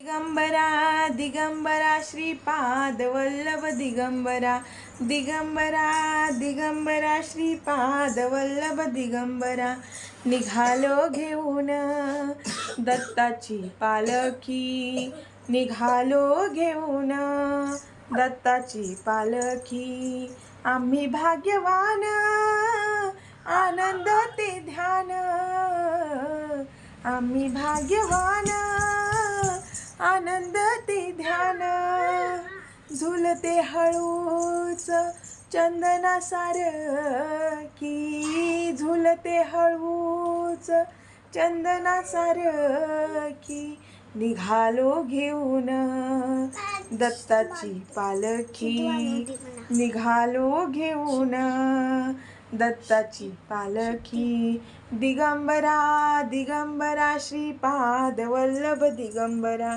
दिगंबरा दिगंबरा श्रीपाद वल्लभ दिगंबरा दिगंबरा दिगंबरा श्रीपाद वल्लभ दिगंबरा निघालो घेऊन दत्ताची पालखी निघालो घेऊन दत्ताची पालखी आम्ही भाग्यवान आनंद ते ध्यान आम्ही भाग्यवान आनंद ते ध्यान झुलते हळूच चंदना सारखी झुलते हळूच चंदना सारखी निघालो घेऊन दत्ताची पालखी निघालो घेऊन दत्ताची पालखी दिगंबरा दिगंबरा श्रीपाद वल्लभ दिगंबरा